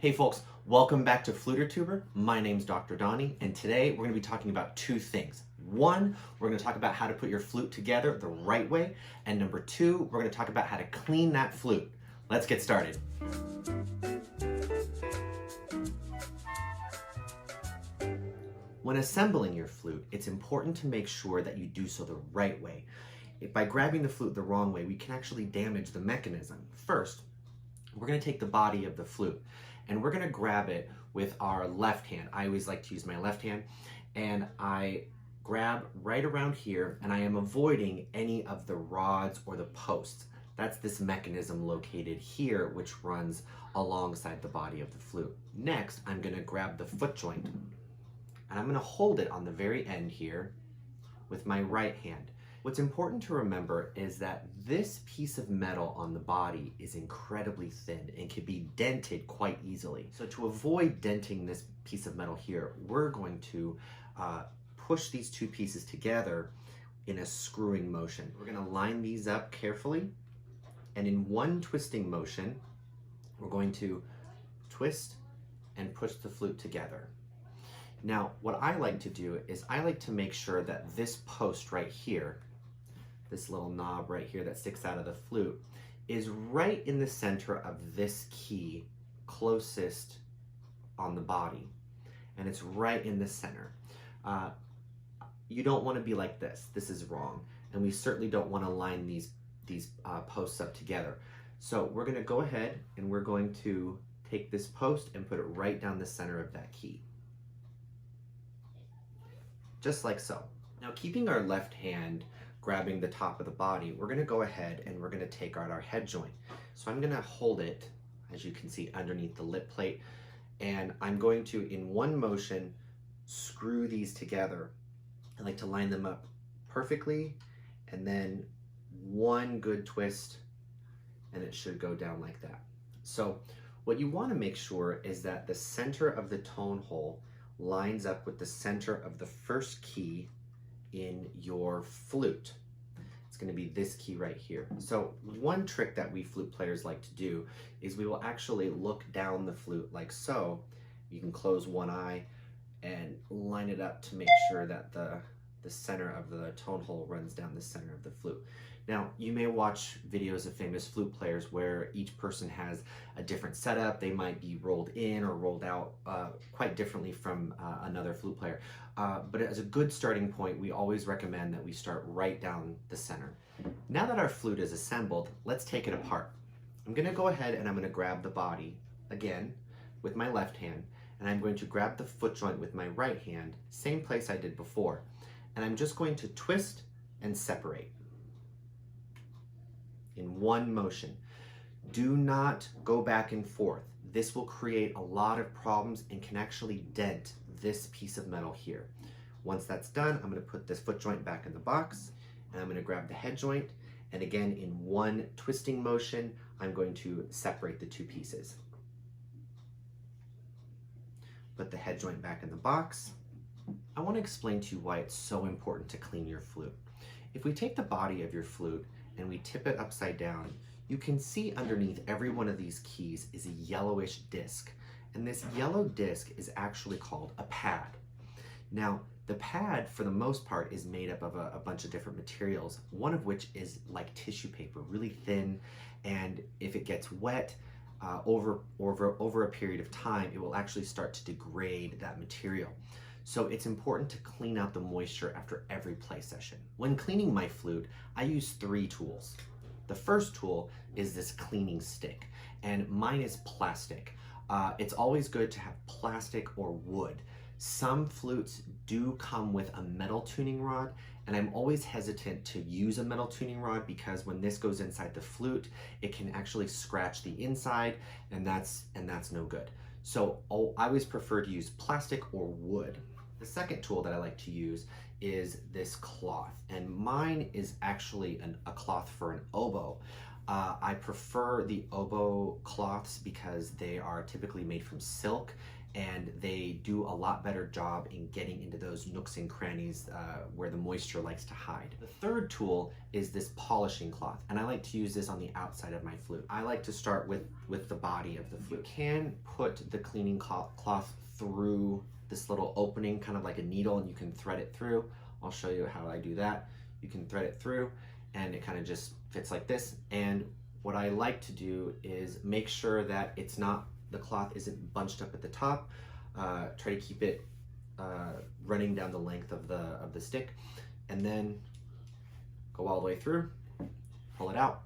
Hey folks, welcome back to FluterTuber. My name's Dr. Donnie, and today we're going to be talking about two things. One, we're going to talk about how to put your flute together the right way, and number two, we're going to talk about how to clean that flute. Let's get started. When assembling your flute, it's important to make sure that you do so the right way. By grabbing the flute the wrong way, we can actually damage the mechanism. First, we're going to take the body of the flute and we're going to grab it with our left hand. I always like to use my left hand, and I grab right around here, and I am avoiding any of the rods or the posts. That's this mechanism located here, which runs alongside the body of the flute. Next, I'm going to grab the foot joint, and I'm going to hold it on the very end here with my right hand. What's important to remember is that this piece of metal on the body is incredibly thin and can be dented quite easily. So to avoid denting this piece of metal here, we're going to push these two pieces together in a screwing motion. We're going to line these up carefully, and in one twisting motion, we're going to twist and push the flute together. Now, what I like to do is I like to make sure that this post right here, this little knob right here that sticks out of the flute, is right in the center of this key closest on the body. And it's right in the center. You don't want to be like this. This is wrong. And we certainly don't want to line these posts up together. So we're going to go ahead and we're going to take this post and put it right down the center of that key. Just like so. Now, keeping our left hand grabbing the top of the body, we're going to go ahead and we're going to take out our head joint. So I'm going to hold it, as you can see, underneath the lip plate, and I'm going to, in one motion, screw these together. I like to line them up perfectly, and then one good twist, and it should go down like that. So what you want to make sure is that the center of the tone hole lines up with the center of the first key in your flute. It's going to be this key right here. So one trick that we flute players like to do is we will actually look down the flute like so. You can close one eye and line it up to make sure that the center of the tone hole runs down the center of the flute. Now, you may watch videos of famous flute players where each person has a different setup. They might be rolled in or rolled out quite differently from another flute player. But as a good starting point, we always recommend that we start right down the center. Now that our flute is assembled, let's take it apart. I'm going to go ahead and I'm going to grab the body again with my left hand, and I'm going to grab the foot joint with my right hand, same place I did before. And I'm just going to twist and separate in one motion. Do not go back and forth. This will create a lot of problems and can actually dent this piece of metal here. Once that's done, I'm going to put this foot joint back in the box, and I'm going to grab the head joint, and again in one twisting motion, I'm going to separate the two pieces. Put the head joint back in the box. I want to explain to you why it's so important to clean your flute. If we take the body of your flute and we tip it upside down, you can see underneath every one of these keys is a yellowish disc. And this yellow disc is actually called a pad. Now, the pad, for the most part, is made up of a bunch of different materials, one of which is like tissue paper, really thin, and if it gets wet over a period of time, it will actually start to degrade that material. So it's important to clean out the moisture after every play session. When cleaning my flute, I use three tools. The first tool is this cleaning stick, and mine is plastic. It's always good to have plastic or wood. Some flutes do come with a metal tuning rod, and I'm always hesitant to use a metal tuning rod because when this goes inside the flute, it can actually scratch the inside, and that's no good. So I always prefer to use plastic or wood. The second tool that I like to use is this cloth, and mine is actually a cloth for an oboe. I prefer the oboe cloths because they are typically made from silk and they do a lot better job in getting into those nooks and crannies where the moisture likes to hide. The third tool is this polishing cloth, and I like to use this on the outside of my flute. I like to start with the body of the flute. You can put the cleaning cloth through this little opening, kind of like a needle, and you can thread it through. I'll show you how I do that. You can thread it through and it kind of just fits like this. And what I like to do is make sure that the cloth isn't bunched up at the top. Try to keep it running down the length of the stick, and then go all the way through, pull it out.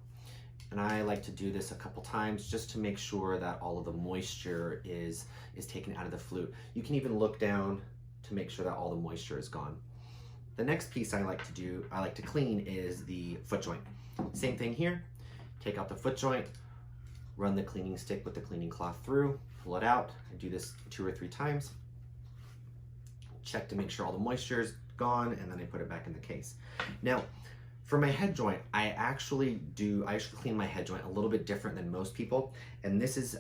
And I like to do this a couple times just to make sure that all of the moisture is taken out of the flute. You can even look down to make sure that all the moisture is gone. The next piece I like to clean is the foot joint. Same thing here. Take out the foot joint, run the cleaning stick with the cleaning cloth through, pull it out. I do this 2 or 3 times. Check to make sure all the moisture is gone, and then I put it back in the case. Now, for my head joint, I actually clean my head joint a little bit different than most people, and this is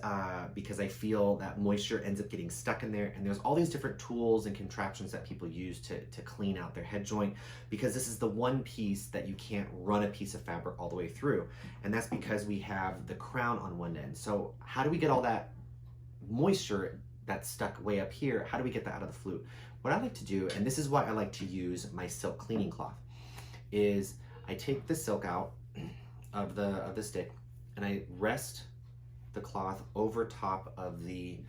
because I feel that moisture ends up getting stuck in there, and there's all these different tools and contraptions that people use to clean out their head joint, because this is the one piece that you can't run a piece of fabric all the way through, and that's because we have the crown on one end. So how do we get all that moisture that's stuck way up here, how do we get that out of the flute? What I like to do, and this is why I like to use my silk cleaning cloth, is I take the silk out of the stick and I rest the cloth over top of the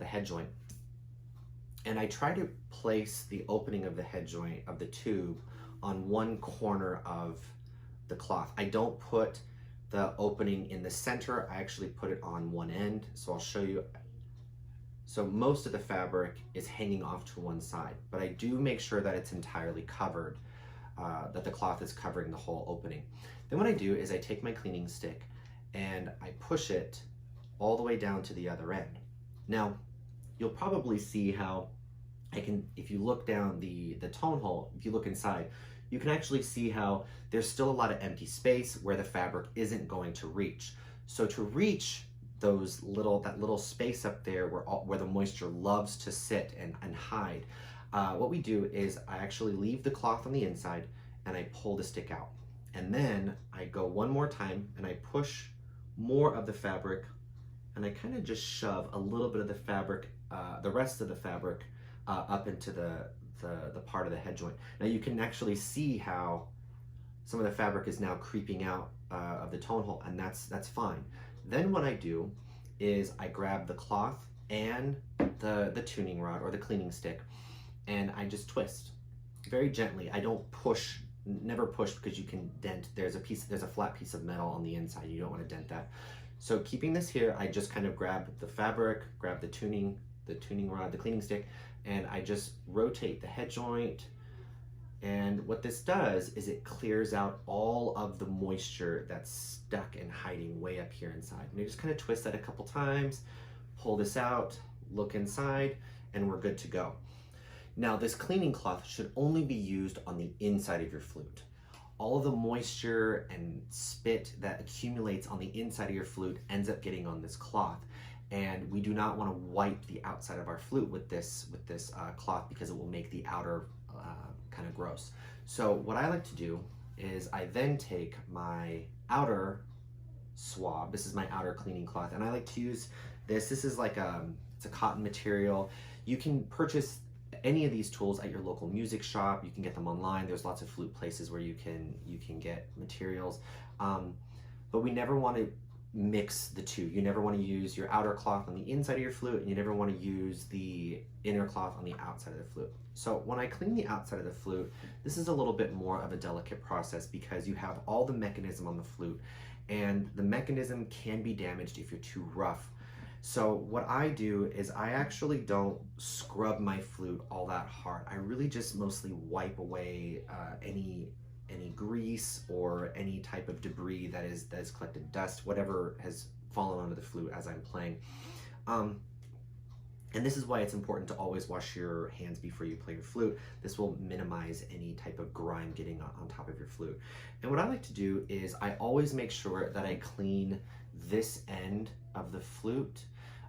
head joint, and I try to place the opening of the head joint of the tube on one corner of the cloth. I don't put the opening in the center, I actually put it on one end. So I'll show you. So most of the fabric is hanging off to one side, but I do make sure that it's entirely covered, that the cloth is covering the whole opening. Then what I do is I take my cleaning stick and I push it all the way down to the other end. Now, you'll probably see how if you look down the tone hole, if you look inside, you can actually see how there's still a lot of empty space where the fabric isn't going to reach. So to reach that little space up there where the moisture loves to sit and hide, what we do is I actually leave the cloth on the inside and I pull the stick out. And then I go one more time and I push more of the fabric and I kind of just shove a little bit of the fabric, the rest of the fabric, up into the part of the head joint. Now you can actually see how some of the fabric is now creeping out of the tone hole, and that's fine. Then what I do is I grab the cloth and the tuning rod or the cleaning stick, and I just twist very gently. I don't push, never push, because you can dent. There's a flat piece of metal on the inside. You don't want to dent that. So keeping this here, I just kind of grab the fabric, grab the tuning rod, the cleaning stick, and I just rotate the head joint. And what this does is it clears out all of the moisture that's stuck and hiding way up here inside. And you just kind of twist that a couple times, pull this out, look inside, and we're good to go. Now, this cleaning cloth should only be used on the inside of your flute. All of the moisture and spit that accumulates on the inside of your flute ends up getting on this cloth. And we do not want to wipe the outside of our flute with this cloth, because it will make the outer kind of gross. So what I like to do is I then take my outer swab. This is my outer cleaning cloth, and I like to use this. This is like it's a cotton material. You can purchase any of these tools at your local music shop. You can get them online. There's lots of flute places where you can get materials, but we never want to mix the two. You never want to use your outer cloth on the inside of your flute, and you never want to use the inner cloth on the outside of the flute. So when I clean the outside of the flute, this is a little bit more of a delicate process because you have all the mechanism on the flute, and the mechanism can be damaged if you're too rough. So what I do is I actually don't scrub my flute all that hard. I really just mostly wipe away any grease or any type of debris that is collected, dust, whatever has fallen onto the flute as I'm playing. And this is why it's important to always wash your hands before you play your flute. This will minimize any type of grime getting on top of your flute. And what I like to do is I always make sure that I clean this end of the flute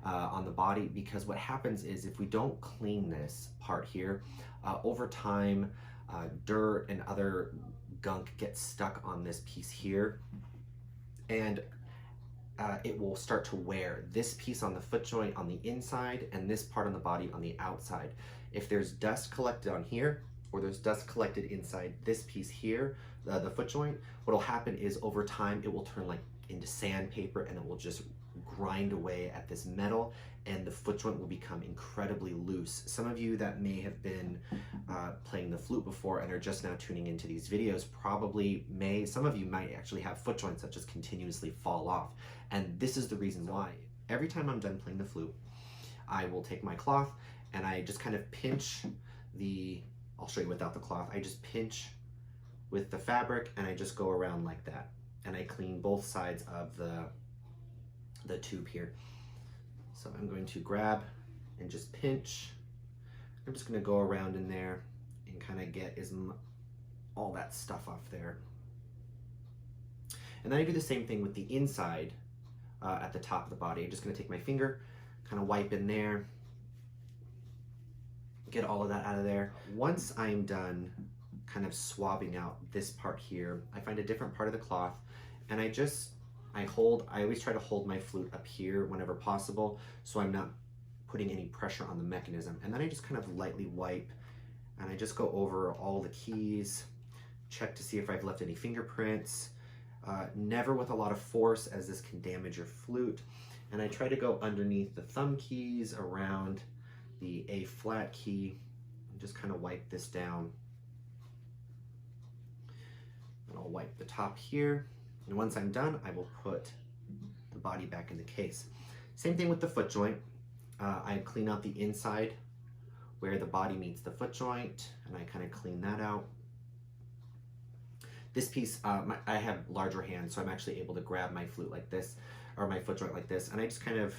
on the body, because what happens is if we don't clean this part here, over time, dirt and other gunk gets stuck on this piece here, and it will start to wear this piece on the foot joint on the inside and this part on the body on the outside. If there's dust collected on here, or there's dust collected inside this piece here, the foot joint, what'll happen is over time it will turn like into sandpaper, and it will just grind away at this metal, and the foot joint will become incredibly loose. Some of you that may have been playing the flute before and are just now tuning into these videos some of you might actually have foot joints that just continuously fall off. And this is the reason why. Every time I'm done playing the flute, I will take my cloth and I just kind of pinch I'll show you without the cloth, I just pinch with the fabric and I just go around like that. And I clean both sides of the tube here. So I'm going to grab and just pinch. I'm just going to go around in there and kind of get all that stuff off there. And then I do the same thing with the inside at the top of the body. I'm just going to take my finger, kind of wipe in there, get all of that out of there. Once I'm done kind of swabbing out this part here, I find a different part of the cloth, and I always try to hold my flute up here whenever possible, so I'm not putting any pressure on the mechanism. And then I just kind of lightly wipe, and I just go over all the keys, check to see if I've left any fingerprints, never with a lot of force, as this can damage your flute. And I try to go underneath the thumb keys, around the A flat key, and just kind of wipe this down. And I'll wipe the top here. And once I'm done, I will put the body back in the case. Same thing with the foot joint. I clean out the inside where the body meets the foot joint, and I kind of clean that out. This piece, I have larger hands, so I'm actually able to grab my flute like this, or my foot joint like this, and I just kind of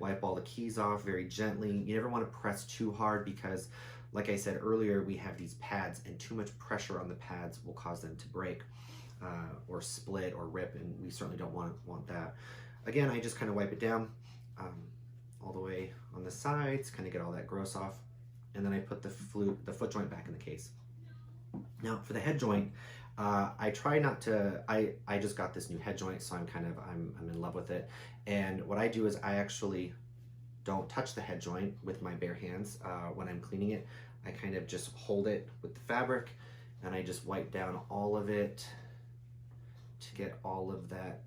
wipe all the keys off very gently. You never want to press too hard, because like I said earlier, we have these pads, and too much pressure on the pads will cause them to break. Or split or rip, and we certainly don't want that. Again, I just kind of wipe it down all the way on the sides, kind of get all that gross off, and then I put the foot joint back in the case. Now for the head joint, I try not to. I just got this new head joint, so I'm in love with it. And what I do is I actually don't touch the head joint with my bare hands when I'm cleaning it. I kind of just hold it with the fabric, and I just wipe down all of it to get all of that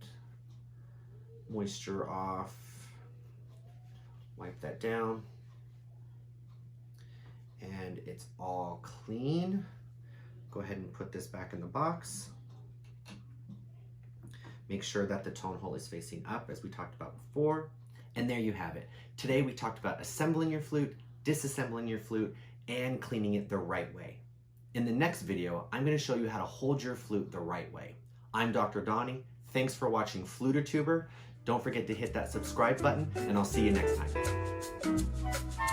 moisture off. Wipe that down, and it's all clean. Go ahead and put this back in the box. Make sure that the tone hole is facing up, as we talked about before. And there you have it. Today we talked about assembling your flute, disassembling your flute, and cleaning it the right way. In the next video, I'm going to show you how to hold your flute the right way. I'm Dr. Donnie. Thanks for watching FluterTuber. Don't forget to hit that subscribe button, and I'll see you next time.